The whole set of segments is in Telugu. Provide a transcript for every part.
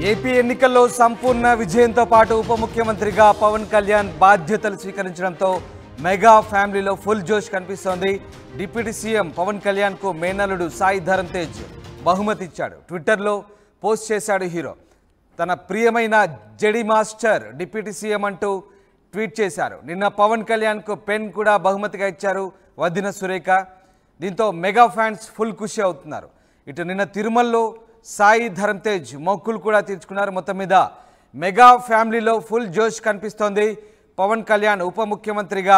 ఏపీ ఎన్నికల్లో సంపూర్ణ విజయంతో పాటు ఉప ముఖ్యమంత్రిగా పవన్ కళ్యాణ్ బాధ్యతలు స్వీకరించడంతో మెగా ఫ్యామిలీలో ఫుల్ జోష్ కనిపిస్తోంది. డిప్యూటీ సీఎం పవన్ కళ్యాణ్కు మేనల్లుడు సాయి ధరమ్ తేజ్ బహుమతి ఇచ్చాడు. ట్విట్టర్లో పోస్ట్ చేశాడు హీరో. తన ప్రియమైన జెడి మాస్టర్ డిప్యూటీ సీఎం అంటూ ట్వీట్ చేశారు. నిన్న పవన్ కళ్యాణ్కు పెన్ కూడా బహుమతిగా ఇచ్చారు వదిన సురేఖ. దీంతో మెగా ఫ్యాన్స్ ఫుల్ ఖుషి అవుతున్నారు. ఇటు నిన్న తిరుమలలో సాయి ధరమ్ తేజ్ మొక్కులు కూడా తీర్చుకున్నారు. మొత్తం మీద మెగా ఫ్యామిలీలో ఫుల్ జోష్ కనిపిస్తోంది. పవన్ కళ్యాణ్ ఉప ముఖ్యమంత్రిగా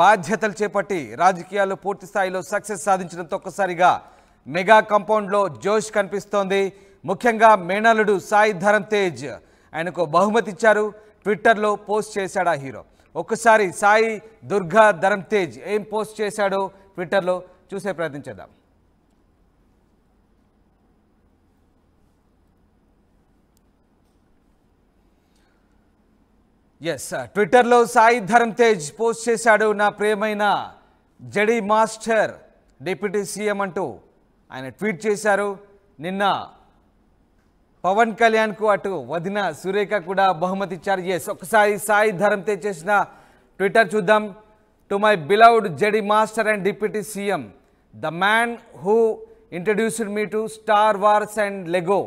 బాధ్యతలు చేపట్టి రాజకీయాల్లో పూర్తి స్థాయిలో సక్సెస్ సాధించడంతో ఒక్కసారిగా మెగా కాంపౌండ్లో జోష్ కనిపిస్తోంది. ముఖ్యంగా మేనల్లుడు సాయి ధరమ్ తేజ్ ఆయనకు బహుమతి ఇచ్చారు. ట్విట్టర్లో పోస్ట్ చేశాడు ఆ హీరో. ఒక్కసారి సాయి దుర్గా ధరమ్ తేజ్ ఏం పోస్ట్ చేశాడో ట్విట్టర్లో చూసే ప్రయత్నం చేద్దాం. ట్విట్టర్లో సాయి ధరమ్ తేజ్ పోస్ట్ చేశాడు. నా ప్రియమైన జడి మాస్టర్ డిప్యూటీ సీఎం అంటూ ఆయన ట్వీట్ చేశారు. నిన్న పవన్ కళ్యాణ్కు అటు వదిన సురేఖ కూడా బహుమతి ఇచ్చారు. ఒకసారి సాయి ధరమ్ తేజ్ చేసిన ట్విట్టర్ చూద్దాం. To my beloved Jedi master and deputy CM, the man who introduced me to Star Wars and Lego,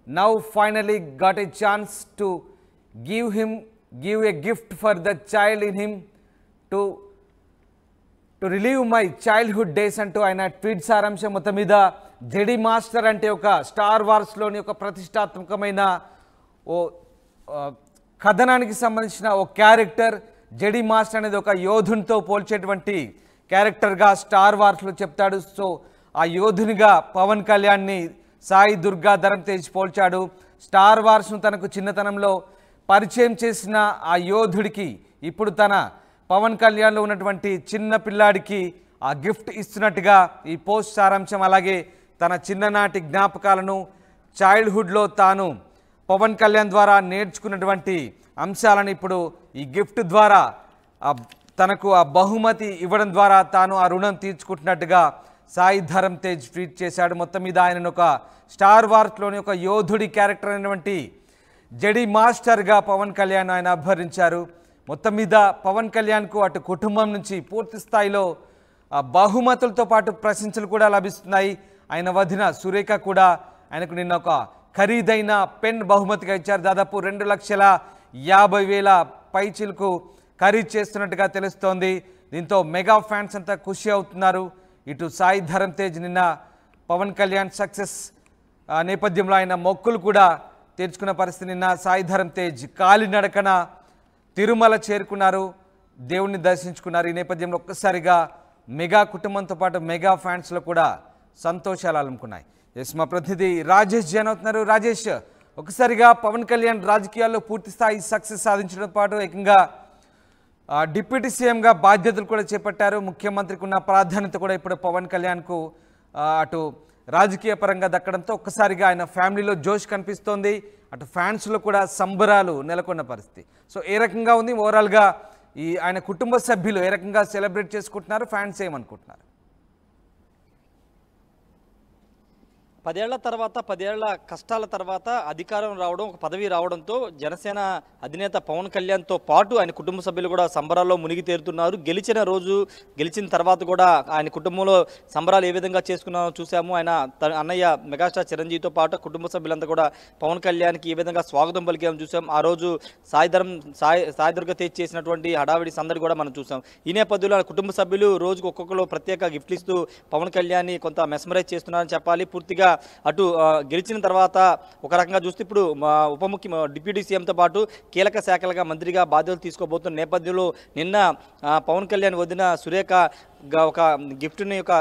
now finally got a chance to give a gift for the child in him to relive my childhood days అంటూ ఆయన ట్వీట్ సారాంశం. మొత్తం మీద జెడి మాస్టర్ అంటే ఒక స్టార్ వార్స్లోని ఒక ప్రతిష్టాత్మకమైన ఓ కథనానికి సంబంధించిన ఓ క్యారెక్టర్. జెడి మాస్టర్ అనేది ఒక యోధునితో పోల్చేటువంటి క్యారెక్టర్గా స్టార్ వార్స్లో చెప్తాడు. సో ఆ యోధునిగా పవన్ కళ్యాణ్ని సాయి దుర్గా ధరమ్ తేజ్ పోల్చాడు. స్టార్ వార్స్ను తనకు చిన్నతనంలో పరిచయం చేసిన ఆ యోధుడికి ఇప్పుడు తన పవన్ కళ్యాణ్లో ఉన్నటువంటి చిన్న పిల్లాడికి ఆ గిఫ్ట్ ఇస్తున్నట్టుగా ఈ పోస్ట్ సారాంశం. అలాగే తన చిన్ననాటి జ్ఞాపకాలను, చైల్డ్హుడ్లో తాను పవన్ కళ్యాణ్ ద్వారా నేర్చుకున్నటువంటి అంశాలను ఇప్పుడు ఈ గిఫ్ట్ ద్వారా తనకు ఆ బహుమతి ఇవ్వడం ద్వారా తాను ఆ రుణం తీర్చుకుంటున్నట్టుగా సాయి ధరమ్ తేజ్ ట్వీట్ చేశాడు. మొత్తం మీద ఆయనను ఒక స్టార్ వార్స్లోని ఒక యోధుడి క్యారెక్టర్ అయినటువంటి జడి మాస్టర్గా పవన్ కళ్యాణ్ ఆయన అభ్యర్థించారు. మొత్తం మీద పవన్ కళ్యాణ్కు అటు కుటుంబం నుంచి పూర్తి స్థాయిలో బహుమతులతో పాటు ప్రశంసలు కూడా లభిస్తున్నాయి. ఆయన వదిన సురేఖ కూడా ఆయనకు నిన్న ఒక ఖరీదైన పెన్ బహుమతిగా ఇచ్చారు. దాదాపు 2,50,000 పైచిలకు ఖరీదు చేస్తున్నట్టుగా తెలుస్తోంది. దీంతో మెగా ఫ్యాన్స్ అంతా ఖుషి అవుతున్నారు. ఇటు సాయి ధరమ్ తేజ్ నిన్న పవన్ కళ్యాణ్ సక్సెస్ నేపథ్యంలో ఆయన మొక్కులు కూడా తీర్చుకున్న పరిస్థితి. నిన్న సాయి ధరమ్ తేజ్ కాలినడకన తిరుమల చేరుకున్నారు, దేవుణ్ణి దర్శించుకున్నారు. ఈ నేపథ్యంలో ఒక్కసారిగా మెగా కుటుంబంతో పాటు మెగా ఫ్యాన్స్లో కూడా సంతోషాలు అలుముకున్నాయి. మా ప్రతినిధి రాజేష్ జాయిన్ అవుతున్నారు. రాజేష్, ఒకసారిగా పవన్ కళ్యాణ్ రాజకీయాల్లో పూర్తి స్థాయి సక్సెస్ సాధించడం పాటు ఏకంగా డిప్యూటీ సీఎంగా బాధ్యతలు కూడా చేపట్టారు. ముఖ్యమంత్రికి ఉన్న ప్రాధాన్యత కూడా ఇప్పుడు పవన్ కళ్యాణ్కు అటు రాజకీయ పరంగా దక్కడంతో ఒక్కసారిగా ఆయన ఫ్యామిలీలో జోష్ కనిపిస్తోంది. అటు ఫ్యాన్స్లో కూడా సంబరాలు నెలకొన్న పరిస్థితి. సో ఏ రకంగా ఉంది ఓవరాల్గా ఈ ఆయన కుటుంబ సభ్యులు ఏ రకంగా సెలబ్రేట్ చేసుకుంటున్నారు, ఫ్యాన్స్ ఏమనుకుంటున్నారు? 10 ఏళ్ల తర్వాత 10 ఏళ్ల కష్టాల తర్వాత అధికారం రావడం, ఒక పదవి రావడంతో జనసేన అధినేత పవన్ కళ్యాణ్తో పాటు ఆయన కుటుంబ సభ్యులు కూడా సంబరాల్లో మునిగి తేరుతున్నారు. గెలిచిన తర్వాత కూడా ఆయన కుటుంబంలో సంబరాలు ఏ విధంగా చేసుకున్నారో చూసాము. ఆయన అన్నయ్య మెగాస్టార్ చిరంజీవితో పాటు కుటుంబ సభ్యులంతా కూడా పవన్ కళ్యాణ్కి ఏ విధంగా స్వాగతం పలికామని చూసాం. ఆ రోజు సాయి దుర్గా తేజ్ చేసినటువంటి హడావిడి సందడి కూడా మనం చూసాం. ఈ నేపథ్యంలో కుటుంబ సభ్యులు రోజుకు ఒక్కొక్కరు ప్రత్యేక గిఫ్ట్లు ఇస్తూ పవన్ కళ్యాణ్ని కొంత మెస్మరైజ్ చేస్తున్నారని చెప్పాలి. పూర్తిగా అటు గెలిచిన తర్వాత ఒక రకంగా చూస్తే ఇప్పుడు డిప్యూటీ సీఎంతో పాటు కీలక శాఖలుగా మంత్రిగా బాధ్యతలు తీసుకోబోతున్న నేపథ్యంలో నిన్న పవన్ కళ్యాణ్ వదిన సురేఖ ఒక గిఫ్ట్ని, ఒక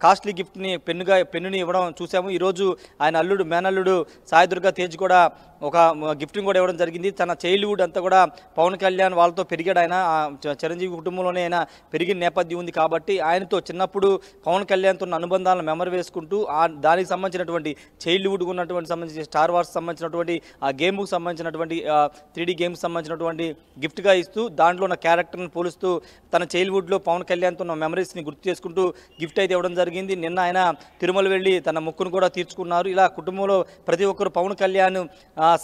కాస్ట్లీ గిఫ్ట్ని పెన్నుని ఇవ్వడం చూసాము. ఈరోజు ఆయన మేనల్లుడు సాయి దుర్గా తేజ్ కూడా ఒక గిఫ్ట్ని కూడా ఇవ్వడం జరిగింది. తన చైల్డ్హుడ్ అంతా కూడా పవన్ కళ్యాణ్ వాళ్ళతో పెరిగాడు. ఆయన చిరంజీవి కుటుంబంలోనే ఆయన పెరిగిన నేపథ్యం ఉంది కాబట్టి ఆయనతో చిన్నప్పుడు పవన్ కళ్యాణ్తో ఉన్న అనుబంధాలను మెమరీ వేసుకుంటూ దానికి సంబంధించినటువంటి చైల్డ్హుడ్ ఉన్నటువంటి సంబంధించి స్టార్ వార్స్ సంబంధించినటువంటి ఆ గేమ్కు సంబంధించినటువంటి 3D గేమ్స్ సంబంధించినటువంటి గిఫ్ట్గా ఇస్తూ దాంట్లో ఉన్న క్యారెక్టర్ని పోలుస్తూ తన చైల్డ్హుడ్లో పవన్ కళ్యాణ్తో ఉన్న మెమరీస్ని గుర్తు చేసుకుంటూ గిఫ్ట్ అయితే ఇవ్వడం జరిగింది. నిన్న ఆయన తిరుమల వెళ్ళి తన మొక్కును కూడా తీర్చుకున్నారు. ఇలా కుటుంబంలో ప్రతి ఒక్కరు పవన్ కళ్యాణ్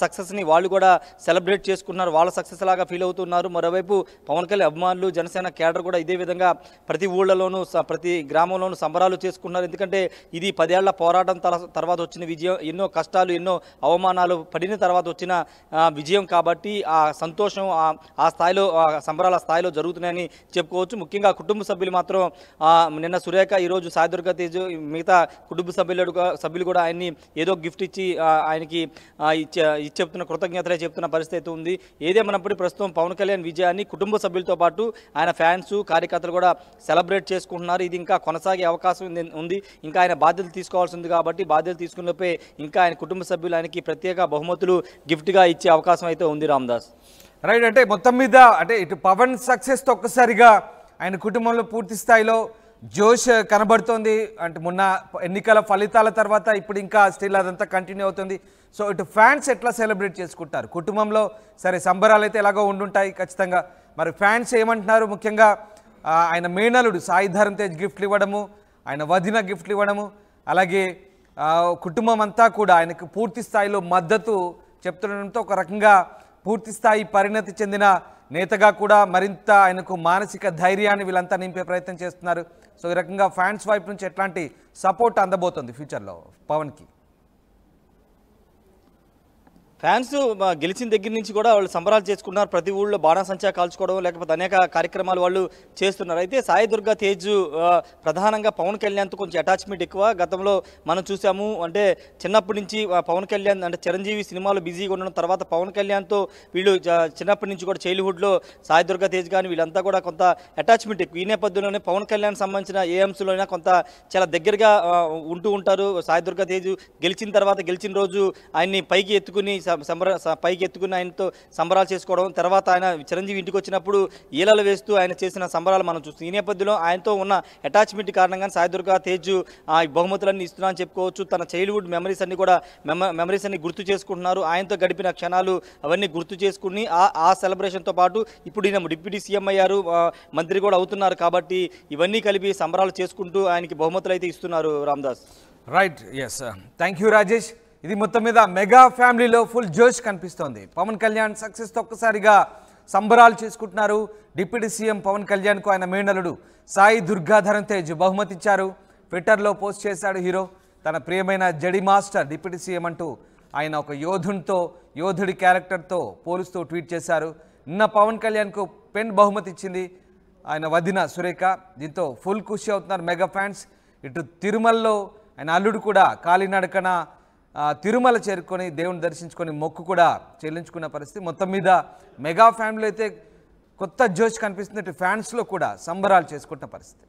సక్సెస్ని వాళ్ళు కూడా సెలబ్రేట్ చేసుకున్నారు, వాళ్ళ సక్సెస్ లాగా ఫీల్ అవుతున్నారు. మరోవైపు పవన్ కళ్యాణ్ అభిమానులు జనసేన కేడర్ కూడా ఇదే విధంగా ప్రతి ఊళ్ళలోనూ ప్రతి గ్రామంలోనూ సంబరాలు చేసుకున్నారు. ఎందుకంటే ఇది 10 ఏళ్ల పోరాటం తర్వాత వచ్చిన విజయం, ఎన్నో కష్టాలు ఎన్నో అవమానాలు పడిన తర్వాత వచ్చిన విజయం కాబట్టి ఆ సంతోషం ఆ స్థాయిలో సంబరాల స్థాయిలో జరుగుతున్నాయని చెప్పుకోవచ్చు. ముఖ్యంగా కుటుంబ సభ్యులు మాత్రం నిన్న సురేఖ, ఈరోజు సాయి దుర్గా తేజ్, మిగతా కుటుంబ సభ్యులు కూడా ఆయన్ని ఏదో గిఫ్ట్ ఇచ్చి ఆయనకి చెప్తున్న కృతజ్ఞతలే చెప్తున్న పరిస్థితి ఉంది. ఏదేమన్నప్పటికీ ప్రస్తుతం పవన్ కళ్యాణ్ విజయాన్ని కుటుంబ సభ్యులతో పాటు ఆయన ఫ్యాన్స్ కార్యకర్తలు కూడా సెలబ్రేట్ చేసుకుంటున్నారు. ఇది ఇంకా కొనసాగే అవకాశం ఉంది. ఇంకా ఆయన బాధ్యతలు తీసుకోవాల్సి ఉంది కాబట్టి బాధ్యతలు తీసుకున్నపై ఇంకా ఆయన కుటుంబ సభ్యులు ఆయనకి ప్రత్యేక బహుమతులు గిఫ్ట్గా ఇచ్చే అవకాశం అయితే ఉంది. రామదాస్ రైట్, అంటే మొత్తం మీద అంటే ఇటు పవన్ సక్సెస్తో ఒక్కసారిగా ఆయన కుటుంబంలో పూర్తి స్థాయిలో జోష్ కనబడుతోంది. అంటే మొన్న ఎన్నికల ఫలితాల తర్వాత ఇప్పుడు ఇంకా స్టిల్ అదంతా కంటిన్యూ అవుతుంది. సో ఇటు ఫ్యాన్స్ ఎట్లా సెలబ్రేట్ చేసుకుంటారు కుటుంబంలో? సరే, సంబరాలు అయితే ఎలాగో ఉండుంటాయి ఖచ్చితంగా. మరి ఫ్యాన్స్ ఏమంటున్నారు? ముఖ్యంగా ఆయన మేనలుడు సాయి ధరమ్ తేజ్ గిఫ్ట్లు ఇవ్వడము, ఆయన వదిన గిఫ్ట్లు ఇవ్వడము, అలాగే కుటుంబం అంతా కూడా ఆయనకు పూర్తి స్థాయిలో మద్దతు చెప్తుండడంతో ఒక రకంగా పూర్తి స్థాయి పరిణతి చెందిన నేతగా కూడా మరింత ఆయనకు మానసిక ధైర్యాన్ని వీళ్ళంతా నింపే ప్రయత్నం చేస్తున్నారు. సో ఈ రకంగా ఫ్యాన్స్ వైపు నుంచి ఎట్లాంటి సపోర్ట్ అందబోతుంది ఫ్యూచర్లో పవన్కి? ఫ్యాన్స్ గెలిచిన దగ్గర నుంచి కూడా వాళ్ళు సంబరాలు చేసుకున్నారు. ప్రతి ఊళ్ళో బాణాసంచా కాల్చుకోవడం లేకపోతే అనేక కార్యక్రమాలు వాళ్ళు చేస్తున్నారు. అయితే సాయి దుర్గా తేజ్ ప్రధానంగా పవన్ కళ్యాణ్తో కొంచెం అటాచ్మెంట్ ఎక్కువ. గతంలో మనం చూసాము, అంటే చిన్నప్పటి నుంచి పవన్ కళ్యాణ్ అంటే చిరంజీవి సినిమాలో బిజీగా ఉండడం, తర్వాత పవన్ కళ్యాణ్తో వీళ్ళు చిన్నప్పటి నుంచి కూడా చైల్డ్హుడ్లో సాయి దుర్గా తేజ్ కానీ వీళ్ళంతా కూడా కొంత అటాచ్మెంట్ ఎక్కువ. ఈ నేపథ్యంలోనే పవన్ కళ్యాణ్ సంబంధించిన ఏ అంశంలో కొంత చాలా దగ్గరగా ఉంటూ ఉంటారు. సాయి దుర్గా తేజ్ గెలిచిన రోజు ఆయన్ని పైకి ఎత్తుకుని ఆయనతో సంబరాలు చేసుకోవడం, తర్వాత ఆయన చిరంజీవి ఇంటికి వచ్చినప్పుడు ఈలలు వేస్తూ ఆయన చేసిన సంబరాలు మనం చూస్తాం. ఈ నేపథ్యంలో ఆయనతో ఉన్న అటాచ్మెంట్ కారణంగా సాయి దుర్గా తేజ్ బహుమతులన్నీ ఇస్తున్నా అని చెప్పుకోవచ్చు. తన చైల్డ్హుడ్ మెమరీస్ అన్ని గుర్తు చేసుకుంటున్నారు. ఆయనతో గడిపిన క్షణాలు అవన్నీ గుర్తు చేసుకుని ఆ సెలబ్రేషన్తో పాటు ఇప్పుడు ఈయన డిప్యూటీ సీఎం అయ్యారు, మంత్రి కూడా అవుతున్నారు కాబట్టి ఇవన్నీ కలిపి సంబరాలు చేసుకుంటూ ఆయనకి బహుమతులు అయితే ఇస్తున్నారు. Ramdas right, yes, thank you Rajesh. ఇది మొత్తం మీద మెగా ఫ్యామిలీలో ఫుల్ జోష్ కనిపిస్తోంది. పవన్ కళ్యాణ్ సక్సెస్తో ఒక్కసారిగా సంబరాలు చేసుకుంటున్నారు. డిప్యూటీ సీఎం పవన్ కళ్యాణ్కు ఆయన మేనలుడు సాయి దుర్గాధరం తేజ్ బహుమతి ఇచ్చారు. ట్విట్టర్లో పోస్ట్ చేశాడు హీరో. తన ప్రియమైన జడి మాస్టర్ డిప్యూటీ సీఎం అంటూ ఆయన ఒక యోధుడి క్యారెక్టర్తో పోలుస్తూ ట్వీట్ చేశారు. నిన్న పవన్ కళ్యాణ్కు పెన్ బహుమతి ఇచ్చింది ఆయన వదిన సురేఖ. దీంతో ఫుల్ ఖుషి అవుతున్నారు మెగా ఫ్యాన్స్. ఇటు తిరుమలలో ఆయన అల్లుడు కూడా కాలినడకన తిరుమల చేరుకొని దేవుని దర్శించుకొని మొక్కు కూడా చెల్లించుకున్న పరిస్థితి. మొత్తం మీద మెగా ఫ్యామిలీ అయితే కొత్త జోష్ కనిపిస్తుంది. ఫ్యాన్స్లో కూడా సంబరాలు చేసుకుంటున్న పరిస్థితి.